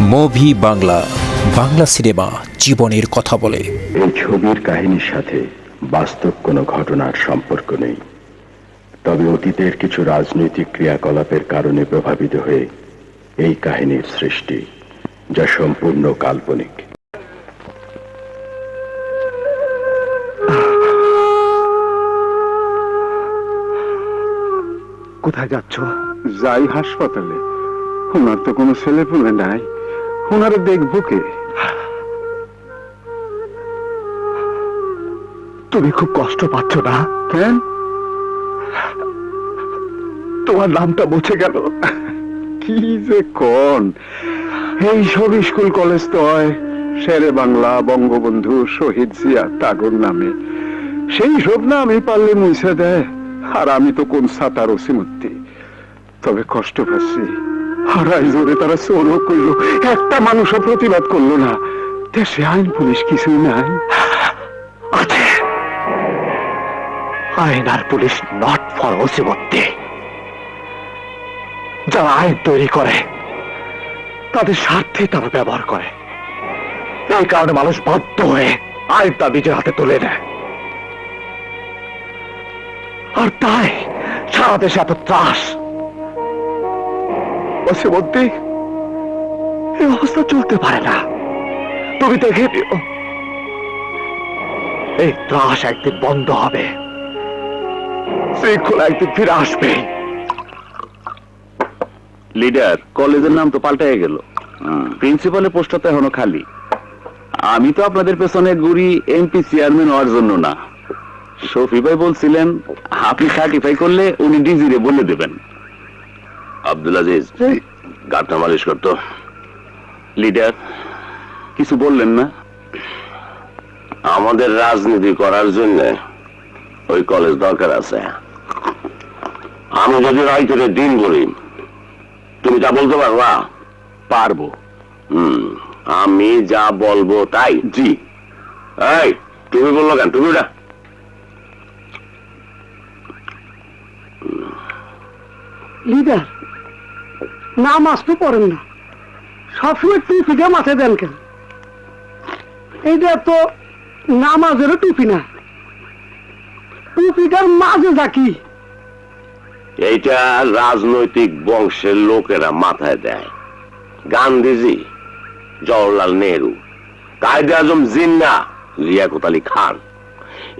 Movie Bangla, Bangla cinema জীবনের কথা বলে। এই ছবির কাহিনীর সাথে বাস্তব কোনো ঘটনার সম্পর্ক নেই, তবে অতীতের কিছু রাজনৈতিক ক্রিয়াকলাপের কারণে প্রভাবিত হয়ে এই কাহিনীর সৃষ্টি, যা সম্পূর্ণ কাল্পনিক। কোথায় যাচ্ছ? যাই হাসপাতালে। ওনার তো কোনো ছেলে পুলে নাই, ওনারে দেখবো কে? তুমি খুব কষ্ট পাচ্ছ না? কেন? তোমার নামটা মুছে গেল। কি যে কোন, এই সব স্কুল কলেজ তো হয় শেরে বাংলা, বঙ্গবন্ধু, শহীদ জিয়া, টাগোর নামে। সেই সব না আমি পারলে মুছে দেয়, আর আমি তো কোন সাতার ওসিমূর্তি। তবে কষ্ট পাচ্ছি, হারাই জোরে তারা চোরও করল, একটা মানুষও প্রতিবাদ করলো না। দেশে আইন পুলিশ কিছুই নাই। আছে আইন আর পুলিশ, নট ফর ওসিমূর্তি। যারা আইন তৈরি করে তাদের স্বার্থে তারা ব্যবহার করে। এই কারণে মানুষ বাধ্য হয়ে আইনটা নিজের হাতে তুলে নেয়, আর তাই সারা দেশে এত ত্রাস। ওসিমূর্তি, এই অবস্থা চলতে পারে না। তুমি দেখে দিও, এই ত্রাস একদিন বন্ধ হবে, শৃঙ্খলা একদিন ফিরে আসবে। লিডার, কলেজের নাম তো পাল্টাই গেল, প্রিন্সিপালের পোস্টটা তো এখনো খালি। আমি তো আপনাদের পেছনে ঘুরি এমপি চেয়ারম্যান হওয়ার জন্য না। শফি ভাই বলছিলেন আপনি সার্টিফাই করলে উনি ডিজিরে বলে দেবেন। আব্দুল আজিজ, গাঁটটা মালিশ করতো। লিডার, কিছু বললেন না? আমাদের রাজনীতি করার জন্য ওই কলেজ দরকার আছে। আমি যদি রাইতের দিন বলি, তুমি যা বলতে পারবা? পারবো। আমি যা বলবো তাই। জি। এই, তুমি বললো কেন? তুমি ওটা লিডার, নামাজ তো পড়েন না, সবসময় টুপিটা মাথায় দেন কেন? এইটা তো নামাজেরও টুপি না, টুপিটার মাঝে থাকি। এইটা রাজনৈতিক বংশের লোকেরা মাথায় দেয়। গান্ধীজি, জওহরলাল নেহরু, কায়েদে আজম জিন্না, লিয়াকত আলী খান,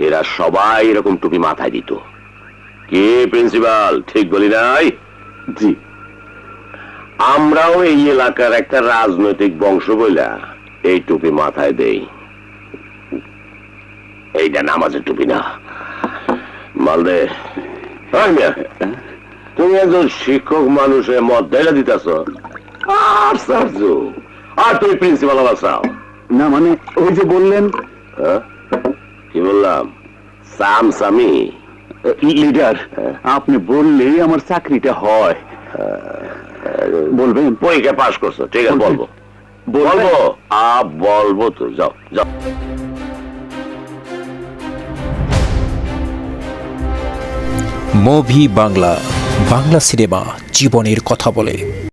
এরা সবাই এরকম টুপি মাথায় দিত। কে প্রিন্সিপাল, ঠিক বলি নাই? জি। আমরাও এই এলাকার একটা রাজনৈতিক বংশ বইলা এই টুপি মাথায় দেই। এইটা নামাজের টুপি না। মালদে, তুমি একজন শিক্ষক মানুষের মত দেলা দিতেছ, আর তুমি প্রিন্সিপাল হওয়া চাও না? মানে ওই যে বললেন। কি বললাম? সামসামি। লিডার, আপনি বললেই আমার চাকরিটা হয়। বলবেন? পরীক্ষা পাস করছো, ঠিক আছে, বলবো বলবো বলবো তো। যাও যাও। মুভি বাংলা, বাংলা সিনেমা জীবনের কথা বলে।